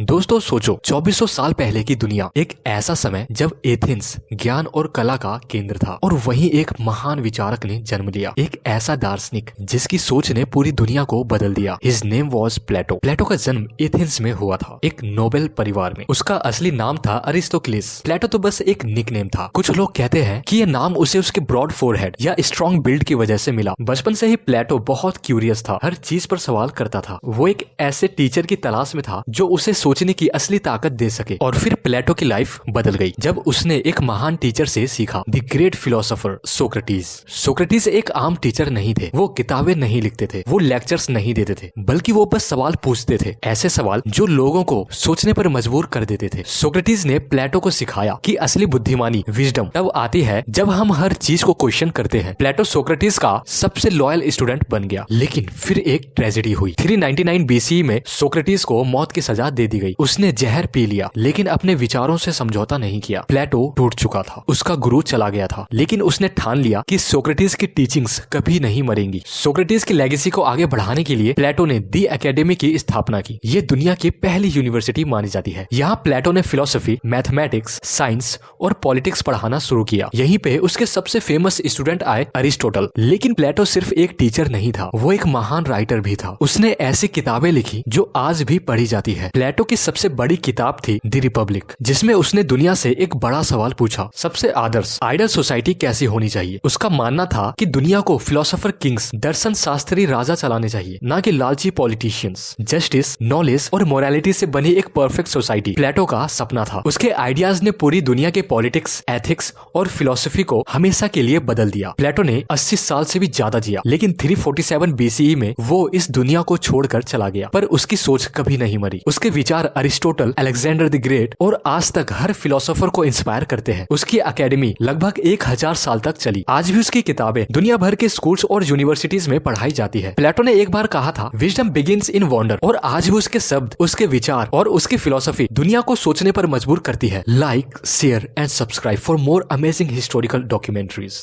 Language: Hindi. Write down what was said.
दोस्तों सोचो 2400 साल पहले की दुनिया, एक ऐसा समय जब एथेंस ज्ञान और कला का केंद्र था और वहीं एक महान विचारक ने जन्म लिया, एक ऐसा दार्शनिक जिसकी सोच ने पूरी दुनिया को बदल दिया। हिज नेम वॉज प्लेटो। प्लेटो का जन्म एथेंस में हुआ था, एक नोबेल परिवार में। उसका असली नाम था अरिस्टोक्लिस। प्लेटो तो बस एक निकनेम था। कुछ लोग कहते हैं कि यह नाम उसे उसके ब्रॉड फोरहेड या स्ट्रॉन्ग बिल्ड की वजह से मिला। बचपन से ही प्लेटो बहुत क्यूरियस था, हर चीज पर सवाल करता था। वो एक ऐसे टीचर की तलाश में था जो उसे सोचने की असली ताकत दे सके। और फिर प्लेटो की लाइफ बदल गई जब उसने एक महान टीचर से सीखा, the great philosopher Socrates. Socrates एक आम टीचर नहीं थे। वो किताबें नहीं लिखते थे, वो लेक्चर्स नहीं देते थे, बल्कि वो बस सवाल पूछते थे, ऐसे सवाल जो लोगों को सोचने पर मजबूर कर देते थे। सोक्रेटिस ने प्लेटो को सिखाया कि असली बुद्धिमानी, विजडम तब आती है जब हम हर चीज को क्वेश्चन करते हैं। प्लेटो सोक्रेटिस का सबसे लॉयल स्टूडेंट बन गया, लेकिन फिर एक ट्रेजेडी हुई। 399 BCE में सोक्रेटिस को मौत की सजा दे दी गई। उसने जहर पी लिया, लेकिन अपने विचारों से समझौता नहीं किया। प्लेटो टूट चुका था, उसका गुरु चला गया था, लेकिन उसने ठान लिया कि सोक्रेटिस की टीचिंग्स कभी नहीं मरेंगी। सोक्रेटिस की लेगेसी को आगे बढ़ाने के लिए प्लेटो ने दी एकेडमी की स्थापना की। ये दुनिया की पहली यूनिवर्सिटी मानी जाती है। यहाँ प्लेटो ने फिलोसफी, मैथमेटिक्स, साइंस और पॉलिटिक्स पढ़ाना शुरू किया। यहीं पे उसके सबसे फेमस स्टूडेंट आए, अरिस्टोटल। लेकिन प्लेटो सिर्फ एक टीचर नहीं था, वो एक महान राइटर भी था। उसने ऐसी किताबें लिखी जो आज भी पढ़ी जाती है। प्लेटो की सबसे बड़ी किताब थी द रिपब्लिक, जिसमें उसने दुनिया से एक बड़ा सवाल पूछा, सबसे आदर्श आइडल सोसाइटी कैसी होनी चाहिए। उसका मानना था कि दुनिया को फिलोसोफर किंग्स, दर्शन शास्त्री राजा चलाने चाहिए, ना कि लालची पॉलिटिशियंस। जस्टिस, नॉलेज और मोरालिटी से बनी एक परफेक्ट सोसाइटी प्लेटो का सपना था। उसके आइडियाज ने पूरी दुनिया के पॉलिटिक्स, एथिक्स और फिलोसफी को हमेशा के लिए बदल दिया। प्लेटो ने 80 साल से भी ज्यादा जिया, लेकिन 347 BCE में वो इस दुनिया को छोड़कर चला गया, पर उसकी सोच कभी नहीं मरी। उसके विचार अरिस्टोटल, अलेक्जेंडर द ग्रेट और आज तक हर फिलोसोफर को इंस्पायर करते हैं। उसकी एकेडमी लगभग 1000 साल तक चली। आज भी उसकी किताबें दुनिया भर के स्कूल्स और यूनिवर्सिटीज में पढ़ाई जाती है। प्लेटो ने एक बार कहा था, विजडम बिगिंस इन वंडर, और आज भी उसके शब्द, उसके विचार और उसकी फिलोसफी दुनिया को सोचने पर मजबूर करती है। Like, share and subscribe for more amazing historical documentaries.